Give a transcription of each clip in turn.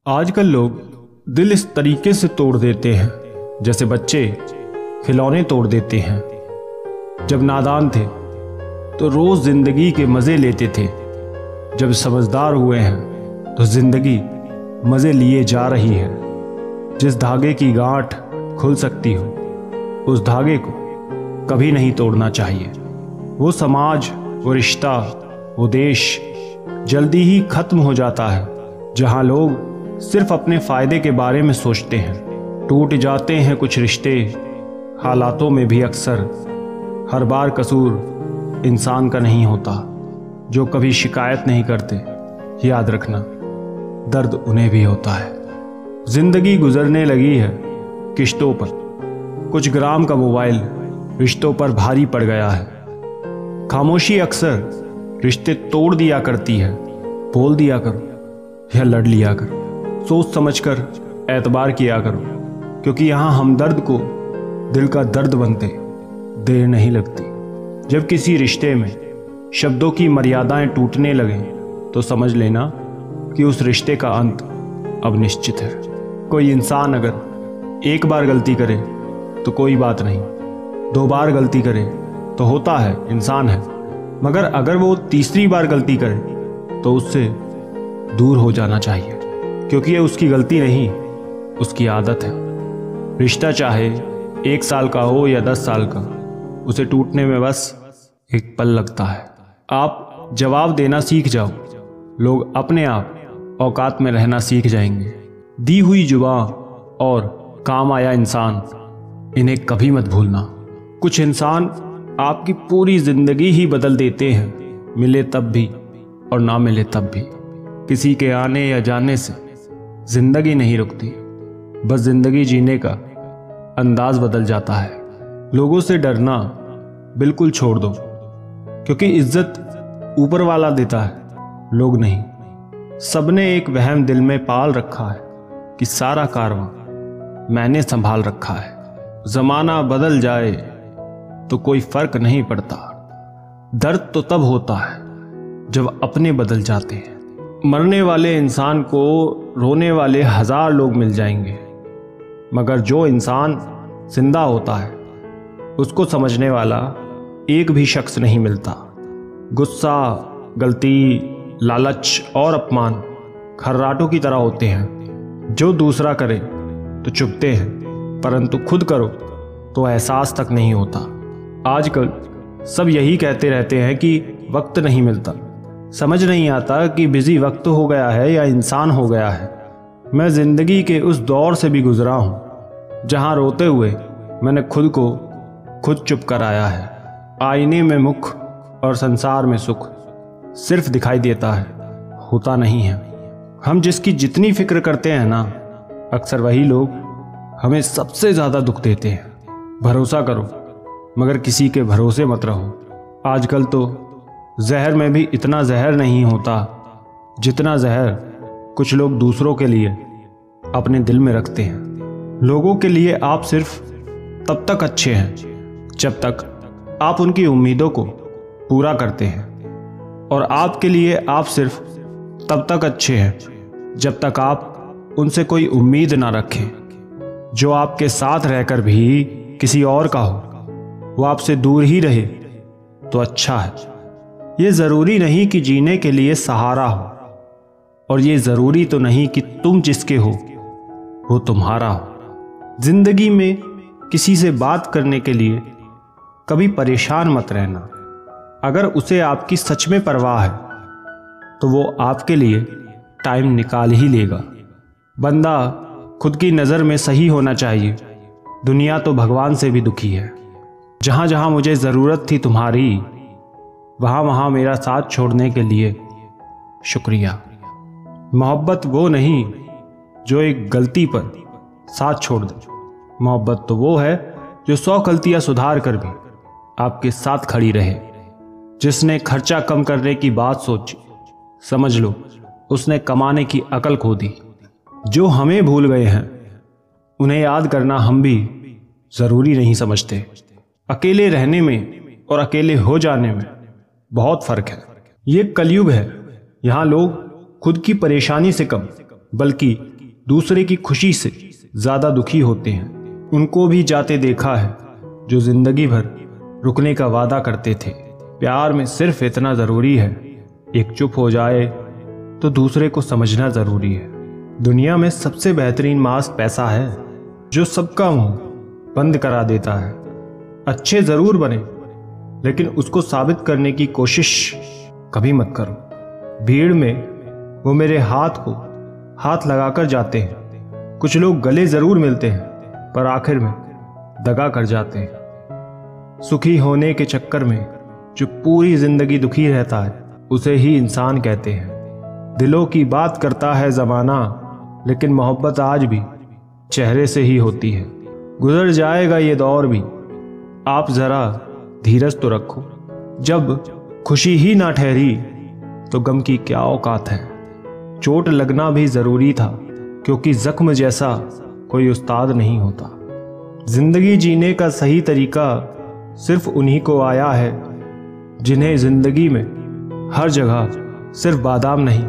आजकल लोग दिल इस तरीके से तोड़ देते हैं जैसे बच्चे खिलौने तोड़ देते हैं। जब नादान थे तो रोज जिंदगी के मजे लेते थे, जब समझदार हुए हैं तो जिंदगी मजे लिए जा रही है। जिस धागे की गांठ खुल सकती हो उस धागे को कभी नहीं तोड़ना चाहिए। वो समाज, वो रिश्ता, वो देश जल्दी ही खत्म हो जाता है जहां लोग सिर्फ अपने फायदे के बारे में सोचते हैं। टूट जाते हैं कुछ रिश्ते हालातों में भी अक्सर। हर बार कसूर इंसान का नहीं होता जो कभी शिकायत नहीं करते। याद रखना, दर्द उन्हें भी होता है। जिंदगी गुजरने लगी है किश्तों पर। कुछ ग्राम का मोबाइल रिश्तों पर भारी पड़ गया है। खामोशी अक्सर रिश्ते तोड़ दिया करती है। बोल दिया करो या लड़ लिया करो, सोच समझकर एतबार किया करो, क्योंकि यहाँ हमदर्द को दिल का दर्द बनते देर नहीं लगती। जब किसी रिश्ते में शब्दों की मर्यादाएं टूटने लगें तो समझ लेना कि उस रिश्ते का अंत अब निश्चित है। कोई इंसान अगर एक बार गलती करे तो कोई बात नहीं, 2 बार गलती करे तो होता है, इंसान है। मगर अगर वो तीसरी बार गलती करे तो उससे दूर हो जाना चाहिए, क्योंकि ये उसकी गलती नहीं, उसकी आदत है। रिश्ता चाहे 1 साल का हो या 10 साल का, उसे टूटने में बस एक पल लगता है। आप जवाब देना सीख जाओ, लोग अपने आप औकात में रहना सीख जाएंगे। दी हुई जुबां और काम आया इंसान, इन्हें कभी मत भूलना। कुछ इंसान आपकी पूरी जिंदगी ही बदल देते हैं, मिले तब भी और ना मिले तब भी। किसी के आने या जाने से जिंदगी नहीं रुकती, बस जिंदगी जीने का अंदाज बदल जाता है। लोगों से डरना बिल्कुल छोड़ दो, क्योंकि इज्जत ऊपर वाला देता है, लोग नहीं। सबने एक वहम दिल में पाल रखा है कि सारा कारवां मैंने संभाल रखा है। जमाना बदल जाए तो कोई फर्क नहीं पड़ता, दर्द तो तब होता है जब अपने बदल जाते हैं। मरने वाले इंसान को रोने वाले 1000 लोग मिल जाएंगे, मगर जो इंसान जिंदा होता है उसको समझने वाला एक भी शख्स नहीं मिलता। गुस्सा, गलती, लालच और अपमान खर्राटों की तरह होते हैं। जो दूसरा करे तो चुभते हैं, परंतु खुद करो तो एहसास तक नहीं होता। आजकल सब यही कहते रहते हैं कि वक्त नहीं मिलता। समझ नहीं आता कि बिजी वक्त हो गया है या इंसान हो गया है। मैं जिंदगी के उस दौर से भी गुजरा हूँ जहाँ रोते हुए मैंने खुद को खुद चुप कराया है। आईने में मुख और संसार में सुख सिर्फ दिखाई देता है, होता नहीं है। हम जिसकी जितनी फिक्र करते हैं ना, अक्सर वही लोग हमें सबसे ज़्यादा दुख देते हैं। भरोसा करो मगर किसी के भरोसे मत रहो। आजकल तो जहर में भी इतना जहर नहीं होता जितना जहर कुछ लोग दूसरों के लिए अपने दिल में रखते हैं। लोगों के लिए आप सिर्फ तब तक अच्छे हैं जब तक आप उनकी उम्मीदों को पूरा करते हैं, और आपके लिए आप सिर्फ तब तक अच्छे हैं जब तक आप उनसे कोई उम्मीद ना रखें। जो आपके साथ रहकर भी किसी और का हो, वो आपसे दूर ही रहे तो अच्छा है। ये ज़रूरी नहीं कि जीने के लिए सहारा हो, और ये ज़रूरी तो नहीं कि तुम जिसके हो वो तुम्हारा हो। जिंदगी में किसी से बात करने के लिए कभी परेशान मत रहना। अगर उसे आपकी सच में परवाह है तो वो आपके लिए टाइम निकाल ही लेगा। बंदा खुद की नज़र में सही होना चाहिए, दुनिया तो भगवान से भी दुखी है। जहाँ जहाँ मुझे ज़रूरत थी तुम्हारी, वहाँ वहाँ मेरा साथ छोड़ने के लिए शुक्रिया। मोहब्बत वो नहीं जो एक गलती पर साथ छोड़ दे, मोहब्बत तो वो है जो 100 गलतियाँ सुधार कर भी आपके साथ खड़ी रहे। जिसने खर्चा कम करने की बात सोची, समझ लो उसने कमाने की अकल खो दी। जो हमें भूल गए हैं उन्हें याद करना हम भी ज़रूरी नहीं समझते। अकेले रहने में और अकेले हो जाने में बहुत फर्क है। ये कलयुग है, यहाँ लोग खुद की परेशानी से कम बल्कि दूसरे की खुशी से ज्यादा दुखी होते हैं। उनको भी जाते देखा है जो जिंदगी भर रुकने का वादा करते थे। प्यार में सिर्फ इतना जरूरी है, एक चुप हो जाए तो दूसरे को समझना जरूरी है। दुनिया में सबसे बेहतरीन मास्क पैसा है, जो सबका मुंह बंद करा देता है। अच्छे जरूर बने, लेकिन उसको साबित करने की कोशिश कभी मत करो। भीड़ में वो मेरे हाथ को हाथ लगाकर जाते हैं। कुछ लोग गले जरूर मिलते हैं, पर आखिर में दगा कर जाते हैं। सुखी होने के चक्कर में जो पूरी जिंदगी दुखी रहता है, उसे ही इंसान कहते हैं। दिलों की बात करता है जमाना, लेकिन मोहब्बत आज भी चेहरे से ही होती है। गुजर जाएगा ये दौर भी, आप जरा धीरज तो रखो। जब खुशी ही ना ठहरी तो गम की क्या औकात है। चोट लगना भी जरूरी था, क्योंकि जख्म जैसा कोई उस्ताद नहीं होता। जिंदगी जीने का सही तरीका सिर्फ उन्हीं को आया है, जिन्हें जिंदगी में हर जगह सिर्फ बादाम नहीं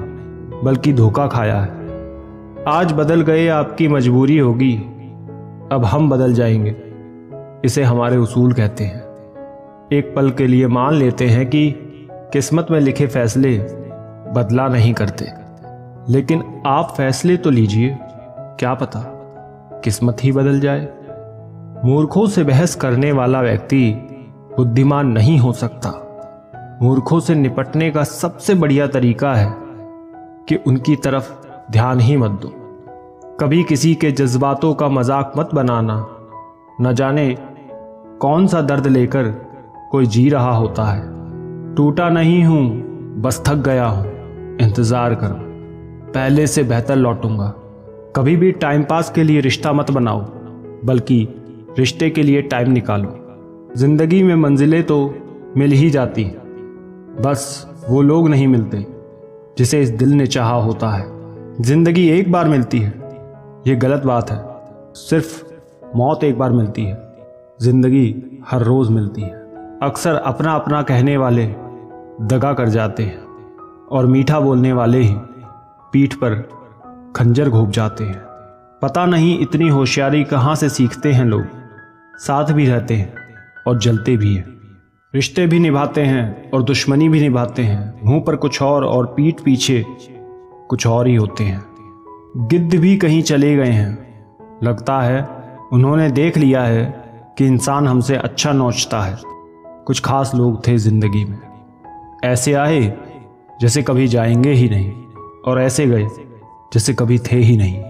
बल्कि धोखा खाया है। आज बदल गए आपकी मजबूरी होगी, अब हम बदल जाएंगे, इसे हमारे उसूल कहते हैं। एक पल के लिए मान लेते हैं कि किस्मत में लिखे फैसले बदला नहीं करते, लेकिन आप फैसले तो लीजिए, क्या पता किस्मत ही बदल जाए। मूर्खों से बहस करने वाला व्यक्ति बुद्धिमान नहीं हो सकता। मूर्खों से निपटने का सबसे बढ़िया तरीका है कि उनकी तरफ ध्यान ही मत दो। कभी किसी के जज्बातों का मजाक मत बनाना। न जाने कौन सा दर्द लेकर कोई जी रहा होता है। टूटा नहीं हूं, बस थक गया हूं, इंतजार करो, पहले से बेहतर लौटूंगा। कभी भी टाइम पास के लिए रिश्ता मत बनाओ, बल्कि रिश्ते के लिए टाइम निकालो। जिंदगी में मंजिलें तो मिल ही जाती हैं, बस वो लोग नहीं मिलते जिसे इस दिल ने चाहा होता है। जिंदगी एक बार मिलती है, ये गलत बात है। सिर्फ मौत एक बार मिलती है, जिंदगी हर रोज मिलती है। अक्सर अपना अपना कहने वाले दगा कर जाते हैं, और मीठा बोलने वाले ही पीठ पर खंजर घोंप जाते हैं। पता नहीं इतनी होशियारी कहाँ से सीखते हैं लोग। साथ भी रहते हैं और जलते भी हैं, रिश्ते भी निभाते हैं और दुश्मनी भी निभाते हैं। मुंह पर कुछ और पीठ पीछे कुछ और ही होते हैं। गिद्ध भी कहीं चले गए हैं, लगता है उन्होंने देख लिया है कि इंसान हमसे अच्छा नोचता है। कुछ खास लोग थे जिंदगी में, ऐसे आए जैसे कभी जाएंगे ही नहीं, और ऐसे गए जैसे कभी थे ही नहीं।